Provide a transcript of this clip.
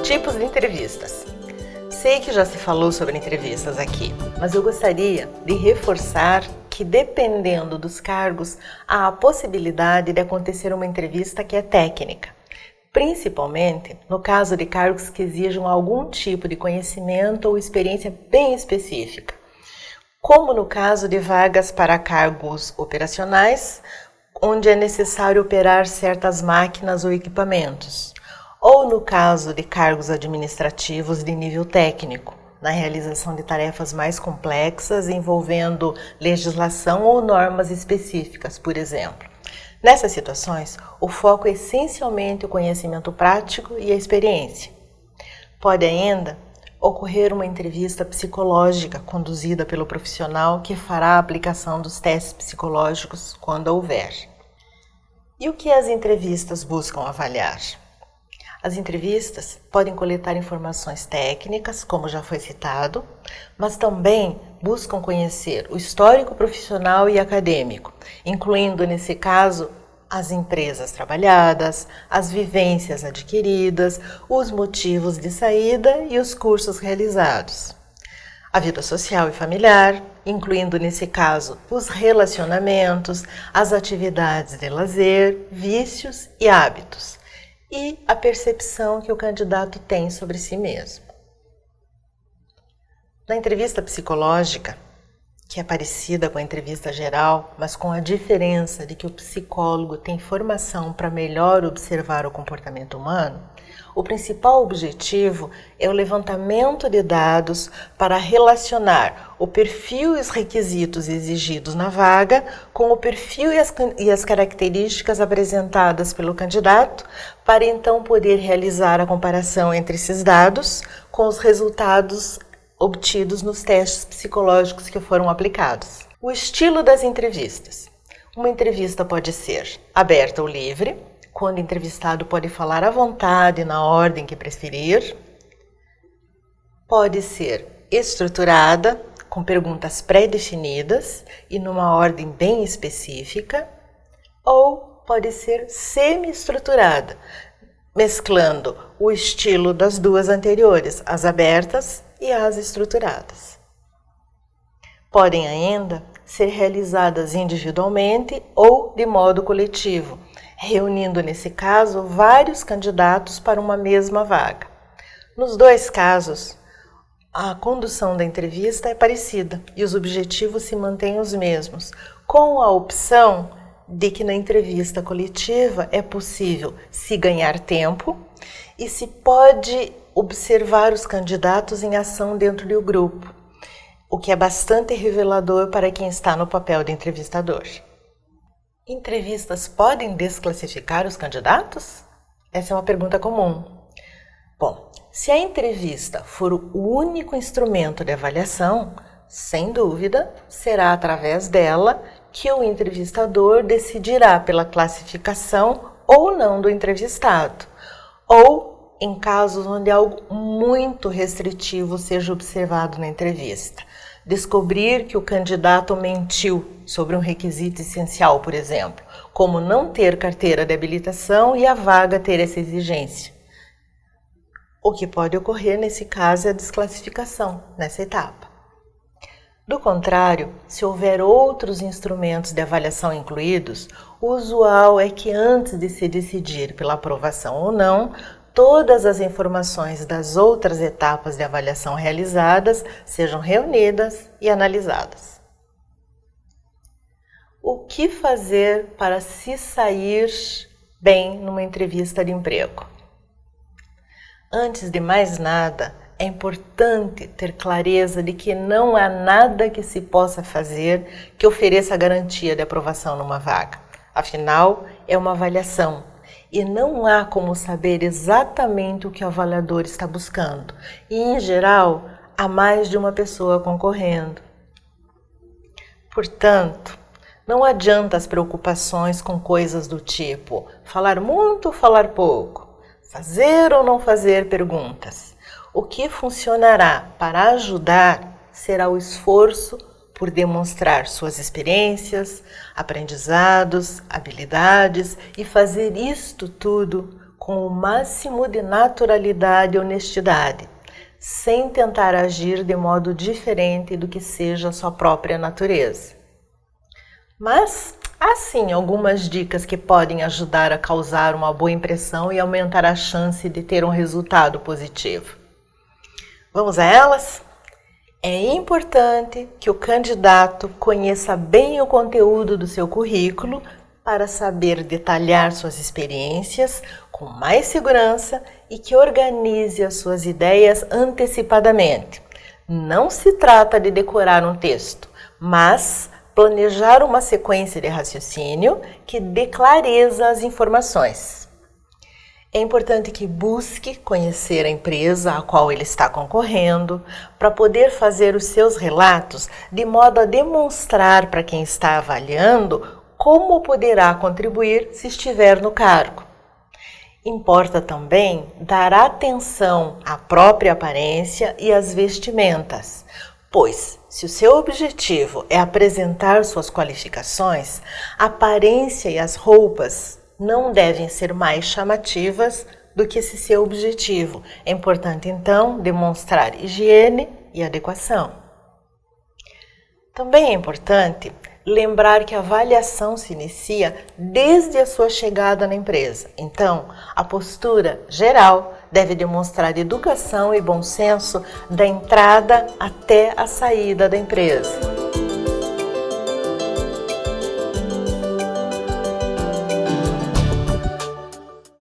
Tipos de entrevistas. Sei que já se falou sobre entrevistas aqui, mas eu gostaria de reforçar que, dependendo dos cargos, há a possibilidade de acontecer uma entrevista que é técnica, principalmente no caso de cargos que exijam algum tipo de conhecimento ou experiência bem específica, como no caso de vagas para cargos operacionais, onde é necessário operar certas máquinas ou equipamentos, ou no caso de cargos administrativos de nível técnico, na realização de tarefas mais complexas envolvendo legislação ou normas específicas, por exemplo. Nessas situações, o foco é essencialmente o conhecimento prático e a experiência. Pode ainda ocorrer uma entrevista psicológica conduzida pelo profissional que fará a aplicação dos testes psicológicos quando houver. E o que as entrevistas buscam avaliar? As entrevistas podem coletar informações técnicas, como já foi citado, mas também buscam conhecer o histórico profissional e acadêmico, incluindo, nesse caso, as empresas trabalhadas, as vivências adquiridas, os motivos de saída e os cursos realizados. A vida social e familiar, incluindo, nesse caso, os relacionamentos, as atividades de lazer, vícios e hábitos, e a percepção que o candidato tem sobre si mesmo. Na entrevista psicológica, que é parecida com a entrevista geral, mas com a diferença de que o psicólogo tem formação para melhor observar o comportamento humano, o principal objetivo é o levantamento de dados para relacionar o perfil e os requisitos exigidos na vaga com o perfil e as características apresentadas pelo candidato, para então poder realizar a comparação entre esses dados com os resultados obtidos nos testes psicológicos que foram aplicados. O estilo das entrevistas. Uma entrevista pode ser aberta ou livre, quando o entrevistado pode falar à vontade na ordem que preferir. Pode ser estruturada, com perguntas pré-definidas e numa ordem bem específica, ou pode ser semi-estruturada, mesclando o estilo das duas anteriores, as abertas e as estruturadas. Podem ainda ser realizadas individualmente ou de modo coletivo, reunindo, nesse caso, vários candidatos para uma mesma vaga. Nos dois casos, a condução da entrevista é parecida e os objetivos se mantêm os mesmos, com a opção de que na entrevista coletiva é possível se ganhar tempo e se pode observar os candidatos em ação dentro do grupo, o que é bastante revelador para quem está no papel de entrevistador. Entrevistas podem desclassificar os candidatos? Essa é uma pergunta comum. Bom, se a entrevista for o único instrumento de avaliação, sem dúvida, será através dela que o entrevistador decidirá pela classificação ou não do entrevistado, ou em casos onde algo muito restritivo seja observado na entrevista. Descobrir que o candidato mentiu sobre um requisito essencial, por exemplo, como não ter carteira de habilitação e a vaga ter essa exigência. O que pode ocorrer nesse caso é a desclassificação nessa etapa. Do contrário, se houver outros instrumentos de avaliação incluídos, o usual é que antes de se decidir pela aprovação ou não, todas as informações das outras etapas de avaliação realizadas sejam reunidas e analisadas. O que fazer para se sair bem numa entrevista de emprego? Antes de mais nada, é importante ter clareza de que não há nada que se possa fazer que ofereça a garantia de aprovação numa vaga. Afinal, é uma avaliação. E não há como saber exatamente o que o avaliador está buscando. E, em geral, há mais de uma pessoa concorrendo. Portanto, não adianta as preocupações com coisas do tipo falar muito ou falar pouco, fazer ou não fazer perguntas. O que funcionará para ajudar será o esforço por demonstrar suas experiências, aprendizados, habilidades e fazer isto tudo com o máximo de naturalidade e honestidade, sem tentar agir de modo diferente do que seja sua própria natureza. Mas há sim algumas dicas que podem ajudar a causar uma boa impressão e aumentar a chance de ter um resultado positivo. Vamos a elas? É importante que o candidato conheça bem o conteúdo do seu currículo para saber detalhar suas experiências com mais segurança e que organize as suas ideias antecipadamente. Não se trata de decorar um texto, mas planejar uma sequência de raciocínio que dê clareza às informações. É importante que busque conhecer a empresa a qual ele está concorrendo, para poder fazer os seus relatos de modo a demonstrar para quem está avaliando como poderá contribuir se estiver no cargo. Importa também dar atenção à própria aparência e às vestimentas, pois, se o seu objetivo é apresentar suas qualificações, a aparência e as roupas não devem ser mais chamativas do que esse seu objetivo. É importante, então, demonstrar higiene e adequação. Também é importante lembrar que a avaliação se inicia desde a sua chegada na empresa. Então, a postura geral deve demonstrar educação e bom senso da entrada até a saída da empresa.